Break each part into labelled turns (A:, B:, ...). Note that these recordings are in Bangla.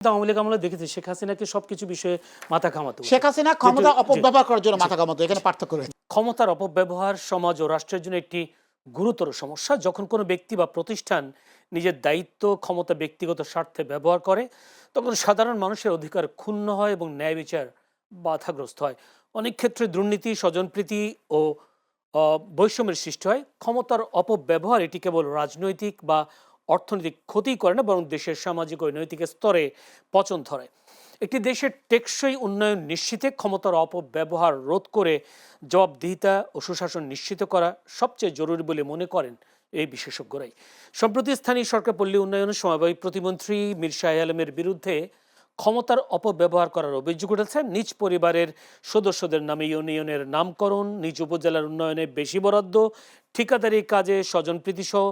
A: আওয়ামী লীগ আমলে দেখেছি শেখ হাসিনাকে সবকিছু বিষয়ে মাথা ঘামাতো।
B: শেখ হাসিনা ক্ষমতা অপব্যবহার করার জন্য মাথা ঘামাতো, এখানে পার্থক্য রয়েছে।
A: ক্ষমতার অপব্যবহার সমাজ ও রাষ্ট্রের জন্য একটি গুরুতর সমস্যা। যখন কোনো ব্যক্তি বা প্রতিষ্ঠান নিজের দায়িত্ব ক্ষমতা ব্যক্তিগত স্বার্থে ব্যবহার করে তখন সাধারণ মানুষের অধিকার ক্ষুণ্ণ হয় এবং ন্যায় বিচার বাধাগ্রস্ত হয়। অনেক ক্ষেত্রে দুর্নীতি, স্বজনপ্রীতি ও বৈষম্যের সৃষ্টি হয়। ক্ষমতার অপব্যবহার এটি কেবল রাজনৈতিক বা অর্থনৈতিক ক্ষতি করে না, বরং দেশের সামাজিক ও নৈতিক স্তরে পচন ধরে। একটি দেশের টেকসই উন্নয়ন নিশ্চিতে ক্ষমতার অপব্যবহার রোধ করে জবাবদিহিতা ও সুশাসন নিশ্চিত করা সবচেয়ে জরুরি বলে মনে করেন এই বিশেষজ্ঞরাই। সম্প্রতি স্থানীয় সরকার পল্লী উন্নয়ন সমবায় প্রতিমন্ত্রী মীর শাহ আলমের বিরুদ্ধে ক্ষমতার অপব্যবহার করার অভিযোগ উঠেছে। নিজ পরিবারের সদস্যদের নামে ইউনিয়নের নামকরণ, নিজ উপজেলার উন্নয়নে বেশি বরাদ্দ, ঠিকাদারি কাজে স্বজনপ্রীতি সহ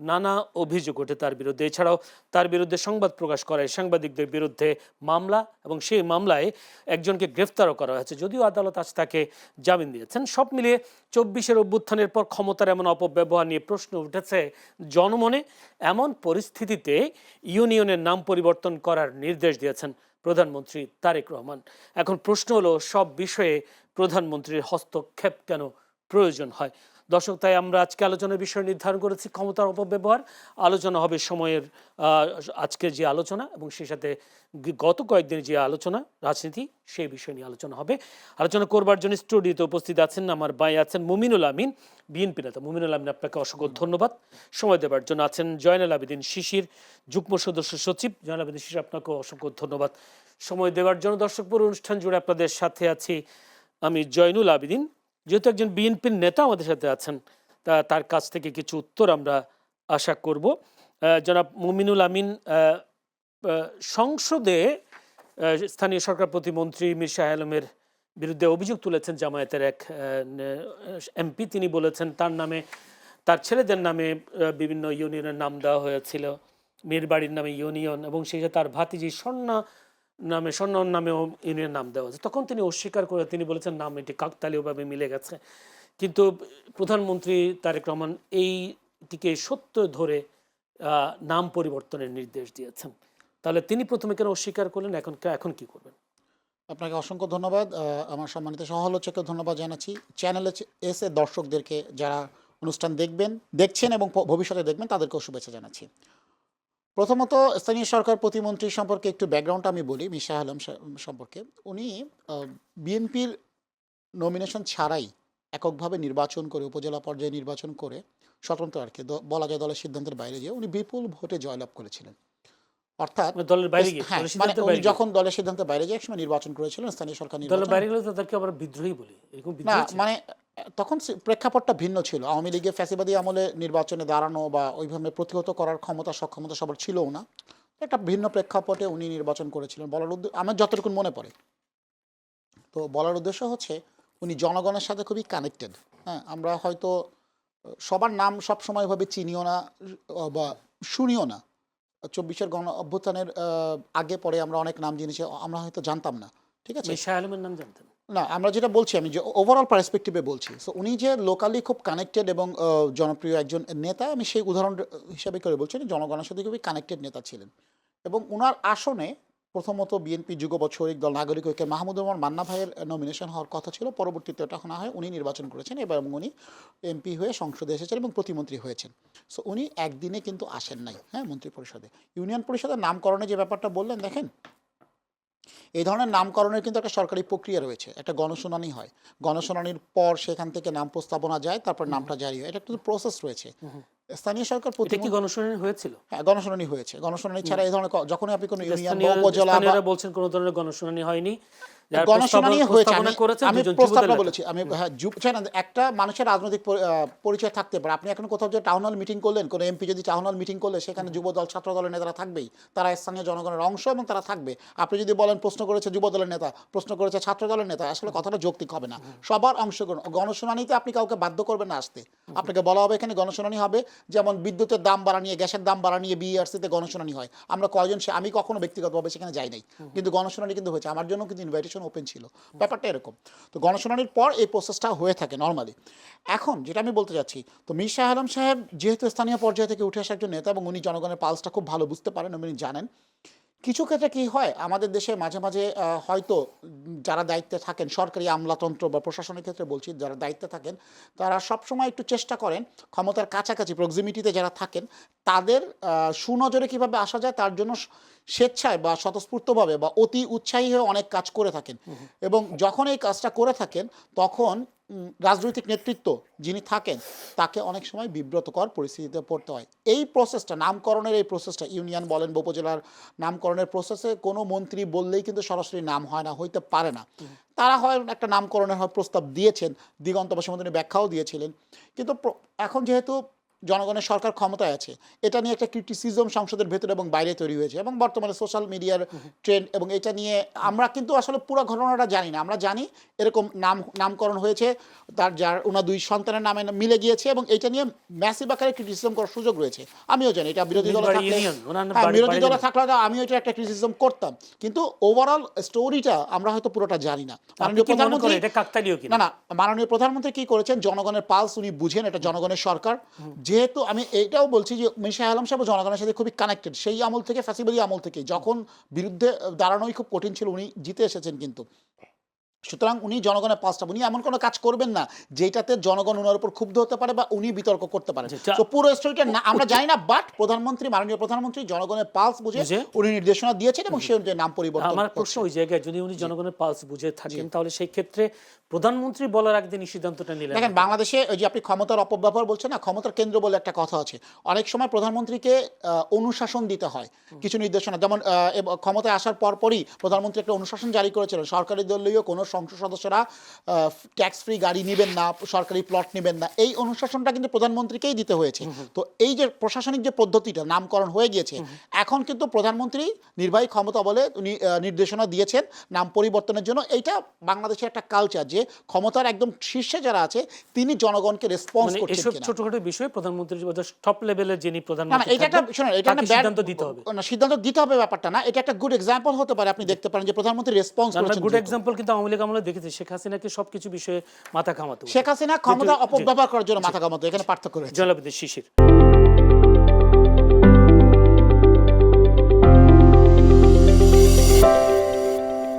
A: নানা অভিযোগ ওঠে তার বিরুদ্ধে। এছাড়াও তার বিরুদ্ধে সংবাদ প্রকাশ করায় সাংবাদিকদের বিরুদ্ধে মামলা, এবং সেই মামলায় একজনকে গ্রেফতারও করা হয়েছে, যদিও আদালত আজ তাকে জামিন দিয়েছেন। সব মিলিয়ে 24-এর অভ্যুত্থানের পর ক্ষমতার এমন অপব্যবহার নিয়ে প্রশ্ন উঠেছে জনমনে। এমন পরিস্থিতিতে ইউনিয়নের নাম পরিবর্তন করার নির্দেশ দিয়েছেন প্রধানমন্ত্রী তারেক রহমান। এখন প্রশ্ন হলো, সব বিষয়ে প্রধানমন্ত্রীর হস্তক্ষেপ কেন প্রয়োজন হয়? দর্শক, তাই আমরা আজকে আলোচনার বিষয় নির্ধারণ করেছি ক্ষমতার অপব্যবহার। আলোচনা হবে সময়ের আজকের যে আলোচনা এবং সেই সাথে গত কয়েকদিনের যে আলোচনা রাজনীতি, সেই বিষয় নিয়ে আলোচনা হবে। আলোচনা করবার জন্য স্টুডিওতে উপস্থিত আছেন, আমার বাই আছেন মুমিনুল আমিন, বিএনপি নেতা। মুমিনুল আমিন, আপনাকে অসংখ্য ধন্যবাদ সময় দেওয়ার জন্য। আছেন জয়নাল আবেদিন শিশির, যুগ্ম সদস্য সচিব। জয়নাল আবেদিন শিশির, আপনাকেও অসংখ্য ধন্যবাদ সময় দেওয়ার জন্য। দর্শক, পুরো অনুষ্ঠান জুড়ে আপনাদের সাথে আছি আমি জয়নুল আবেদিন। যেহেতু একজন বিএনপির নেতা আমাদের সাথে আছেন, তার কাছ থেকে কিছু উত্তর আমরা আশা করব। জনাব মুমিনুল আমিন, সংসদে স্থানীয় সরকার প্রতিমন্ত্রী মীর শাহ আলমের বিরুদ্ধে অভিযোগ তুলেছেন জামায়াতের এক এমপি। তিনি বলেছেন তার নামে, তার ছেলেদের নামে বিভিন্ন ইউনিয়নের নাম দেওয়া হয়েছিল, মেয়ের বাড়ির নামে ইউনিয়ন, এবং সেই সাথে তার ভাতিজি স্বর্ণর নামেও ইউনিয়নের নাম দেওয়া হয়েছে। তখন তিনি অস্বীকার করে তিনি বলেছেন নাম এটি কাকতালীয়ভাবে মিলে গেছে। কিন্তু প্রধানমন্ত্রী তারেক রহমান এইটিকে সত্য ধরে নাম পরিবর্তনের নির্দেশ দিয়েছেন। তাহলে তিনি প্রথমে কেন অস্বীকার করলেন, এখন কি করবেন?
B: আপনাকে অসংখ্য ধন্যবাদ। আমার সম্মানিত সহ-আলোচককে ধন্যবাদ জানাচ্ছি। চ্যানেলে এসে দর্শকদেরকে, যারা অনুষ্ঠান দেখছেন এবং ভবিষ্যতে দেখবেন, তাদেরকেও শুভেচ্ছা জানাচ্ছি। প্রথমত, স্থানীয় সরকার প্রতিমন্ত্রী সম্পর্কে একটু ব্যাকগ্রাউন্ডটা আমি বলি। মীর শাহ আলম সম্পর্কে, উনি বিএনপির নমিনেশন ছাড়াই এককভাবে নির্বাচন করে, উপজেলা পর্যায়ে নির্বাচন করে, স্বতন্ত্র আর কি বলা যায় দলের সিদ্ধান্তের বাইরে গিয়ে উনি বিপুল ভোটে জয়লাভ করেছিলেন। অর্থাৎ
A: দলের বাইরে গিয়ে,
B: হ্যাঁ, মানে উনি যখন দলের সিদ্ধান্তের বাইরে গিয়ে একসময় নির্বাচন করেছিলেন, স্থানীয় সরকার
A: দলের
B: নির্বাচন।
A: বাইরে গেলে তাদেরকে আবার বিদ্রোহী বলি, এরকম
B: না,
A: বিদ্রোহী ছিল?
B: মানে তখন প্রেক্ষাপটটা ভিন্ন ছিল। আওয়ামী লীগের ফ্যাসিবাদী আমলে নির্বাচনে দাঁড়ানো বা ওইভাবে প্রতিহত করার সক্ষমতা সবার ছিলও না। একটা ভিন্ন প্রেক্ষাপটে উনি নির্বাচন করেছিলেন। আমার যতটুকু মনে পড়ে, তো বলার উদ্দেশ্য হচ্ছে উনি জনগণের সাথে খুবই কানেক্টেড। হ্যাঁ, আমরা হয়তো সবার নাম সব সময় ভাবে চিনিও না বা শুনিও না। 24-এর গণ অভ্যুত্থানের আগে পরে আমরা অনেক নাম জেনেছি, আমরা হয়তো জানতাম না। ঠিক আছে,
A: মীর শাহ আলমের নাম জানতেন
B: না, আমরা যেটা বলছি, আমি যে ওভারঅল পার্সপেক্টিভে বলছি। সো উনি যে লোকালি খুব কানেক্টেড এবং জনপ্রিয় একজন নেতা, আমি সেই উদাহরণ হিসাবে করে বলছি, জনগণের সাথে খুবই কানেক্টেড নেতা ছিলেন। এবং ওনার আসনে প্রথমত বিএনপি যুগপৎ শরিক দল নাগরিক ঐক্যের মাহমুদুর রহমান মান্না ভাইয়ের নমিনেশন হওয়ার কথা ছিল। পরবর্তীতে ওটা না হয় উনি নির্বাচন করেছেন এবং উনি এমপি হয়ে সংসদে এসেছেন এবং প্রতিমন্ত্রী হয়েছেন। সো উনি একদিনে কিন্তু আসেন নাই, হ্যাঁ, মন্ত্রী পরিষদে। ইউনিয়ন পরিষদের নামকরণে যে ব্যাপারটা বললেন, দেখেন, এই ধরনের নামকরণের কিন্তু একটা সরকারি প্রক্রিয়া রয়েছে, একটা গণশুনানি হয়। গণশুনানির পর সেখান থেকে নাম প্রস্তাবনা যায়, তারপর নামটা জারি হয়। এটা একটা প্রসেস রয়েছে। স্থানীয় সরকার
A: গণশুনানি হয়েছিল?
B: হ্যাঁ, গণশুনানি হয়েছে। গণশুনানি ছাড়া এই ধরনের যখনই আপনি কোনো ইউনিয়ন বা উপজেলা
A: বলছেন কোনো ধরনের গণশুনানি হয়নি,
B: গণশুনানি হয়েছে। আমি প্রস্তাবনা বলেছি। আমি একটা মানুষের রাজনৈতিক পরিচয় থাকতে পারে। আপনি এখন কোথাও যে টাউন হল মিটিং করলেন, কোনো এমপি যদি টাউন হল মিটিং করলে সেখানে যুব দল, ছাত্র দলের নেতারা থাকবেই, তারা স্থানীয় জনগণের অংশ এবং তারা থাকবে। আপনি যদি বলেন প্রশ্ন করেছে যুব দলের নেতা, প্রশ্ন করেছে ছাত্র দলের নেতা, আসলে কথাটা যৌক্তিক হবে না। সবার অংশগ্রহণ। গণশুনানিতে আপনি কাউকে বাধ্য করবেন না আসতে। আপনাকে বলা হবে এখানে গণশুনানি হবে, যেমন বিদ্যুতের দাম বাড়া নিয়ে, গ্যাসের দাম বাড়া নিয়ে বিইআরসিতে গণশুনানি হয়। আমরা কয়জন, আমি কখনো ব্যক্তিগতভাবে সেখানে যাই নাই, কিন্তু গণশুনানি কিন্তু হয়েছে। আমার জন্য কিন্তু ইনভাইটেশন ওপেন ছিল। ব্যাপারটা এরকম। তো গণশুনানির পর এই প্রসেসটা হয়ে থাকে নর্মালি। এখন যেটা আমি বলতে যাচ্ছি, তো মীর শাহ আলম সাহেব যেহেতু স্থানীয় পর্যায় থেকে উঠে আসা একজন নেতা এবং উনি জনগণের পালসটা খুব ভালো বুঝতে পারেন, উনি জানেন কিছু ক্ষেত্রে কি হয় আমাদের দেশে মাঝে মাঝে হয়তো যারা দায়িত্বে থাকেন, সরকারি আমলাতন্ত্র বা প্রশাসনের ক্ষেত্রে বলছি, যারা দায়িত্বে থাকেন তারা সবসময় একটু চেষ্টা করেন ক্ষমতার কাছাকাছি প্রক্সিমিটিতে যারা থাকেন তাদের সুনজরে কিভাবে আসা যায় তার জন্য স্বেচ্ছায় বা স্বতঃস্ফূর্তভাবে বা অতি উৎসাহী হয়ে অনেক কাজ করে থাকেন। এবং যখন এই কাজটা করে থাকেন তখন রাজনৈতিক নেতৃত্ব যিনি থাকেন তাকে অনেক সময় বিব্রতকর পরিস্থিতিতে পড়তে হয়। এই প্রসেসটা, নামকরণের এই প্রসেসটা, ইউনিয়ন বলেন বা উপজেলার নামকরণের প্রসেসে কোনো মন্ত্রী বললেই কিন্তু সরাসরি নাম হয় না, হইতে পারে না। তারা হয় একটা নামকরণের হয় প্রস্তাব দিয়েছেন, দিগন্তবাসী মন্ত্রী ব্যাখ্যাও দিয়েছিলেন, কিন্তু এখন যেহেতু জনগণের সরকার ক্ষমতায় আছে, এটা নিয়ে একটা ক্রিটিসিজম সংসদের ভেতরে এবং বাইরে তৈরি হয়েছে এবং বর্তমানে সোশ্যাল মিডিয়ার ট্রেন্ড, এবং এটা নিয়ে আমরা কিন্তু আসলে পুরো ঘটনাটা জানি না। আমরা জানি এরকম নামকরণ হয়েছে, যার ওনার 2 সন্তানের নামে মিলে গিয়েছে এবং এটা নিয়ে ম্যাসিভ আকারে ক্রিটিসিজম করার সুযোগ রয়েছে। আমিও জানি এটা বিরোধী দল থাকলে, বিরোধী দল থাকলে আমিও এটা একটা ক্রিটিসিজম করতাম, কিন্তু ওভারঅল স্টোরিটা আমরা হয়তো পুরোটা জানি না। মাননীয় প্রধানমন্ত্রী না, মাননীয় প্রধানমন্ত্রী কি করেছেন, জনগণের পালস উনি বুঝেন, এটা জনগণের সরকার। যেহেতু আমি এইটাও বলছি যে মির্জা আলম সাহেব জনগণের সাথে খুবই কানেক্টেড, সেই আমল থেকে, ফ্যাসিবাদী আমল থেকে, যখন বিরুদ্ধে দাঁড়ানোই খুব কঠিন ছিল উনি জিতে এসেছেন কিন্তু। সুতরাং উনি জনগণের পালসটা, উনি এমন কোনো কাজ করবেন না যেটাতে জনগণ ওনার উপর ক্ষুব্ধ হতে পারে বা উনি বিতর্ক করতে পারেন। তো পুরো স্টোরিটা আমরা জানি না, বাট প্রধানমন্ত্রী, মাননীয় প্রধানমন্ত্রী জনগণের পালস বুঝে উনি নির্দেশনা দিয়েছেন এবং সেই অনুযায়ী নাম পরিবর্তন।
A: আমার প্রশ্ন ওই জায়গায়, যদি উনি জনগণের পালস বুঝে থাকেন তাহলে সেই ক্ষেত্রে প্রধানমন্ত্রী বলার একদিন সিদ্ধান্তটা নিলেন।
B: দেখেন বাংলাদেশে ওই যে আপনি ক্ষমতার অপব্যবহার বলছেন না, ক্ষমতার কেন্দ্র বলে একটা কথা আছে। অনেক সময় প্রধানমন্ত্রীকে অনুশাসন দিতে হয় কিছু নির্দেশনা, যেমন ক্ষমতায় আসার পরপরই প্রধানমন্ত্রী একটা অনুশাসন জারি করেছিলেন, সরকারি দলীয় কোনো সংসদ সদস্যরা ট্যাক্স ফ্রি গাড়ি নেবেন না, সরকারি প্লট নেবেন না। এই অনুশাসনটা কিন্তু প্রধানমন্ত্রীকেই দিতে হয়েছে। তো এই যে প্রশাসনিক যে পদ্ধতিটা নামকরণ হয়ে গিয়েছে, এখন কিন্তু প্রধানমন্ত্রী নির্বাহী ক্ষমতা বলে উনি নির্দেশনা দিয়েছেন নাম পরিবর্তনের জন্য। এইটা বাংলাদেশের একটা কালচার যে ক্ষমতার একদম শীর্ষে যারা আছে তিনি জনগণকে রেসপন্স করছেন কিনা।
A: এসব ছোটখাটো বিষয়ে প্রধানমন্ত্রী টপ লেভেলের যিনি প্রধানমন্ত্রী,
B: এটা একটা শুনুন, এটা একটা
A: সিদ্ধান্ত দিতে হবে
B: না, সিদ্ধান্ত দিতে হবে ব্যাপারটা না, এটা একটা গুড এক্সাম্পল হতে পারে। আপনি দেখতে পারেন যে প্রধানমন্ত্রী রেসপন্স করেছেন,
A: গুড এক্সাম্পল। কিন্তু আওয়ামী লীগ আমলে দেখেছি শেখ হাসিনাকে সবকিছু বিষয়ে মাথা ঘামাতো,
B: শেখ হাসিনা ক্ষমতা অপব্যবহার করার জন্য মাথা ঘামাতো, এখানে পার্থক্য রয়েছে।
A: জলাবদ্দীন শিশির।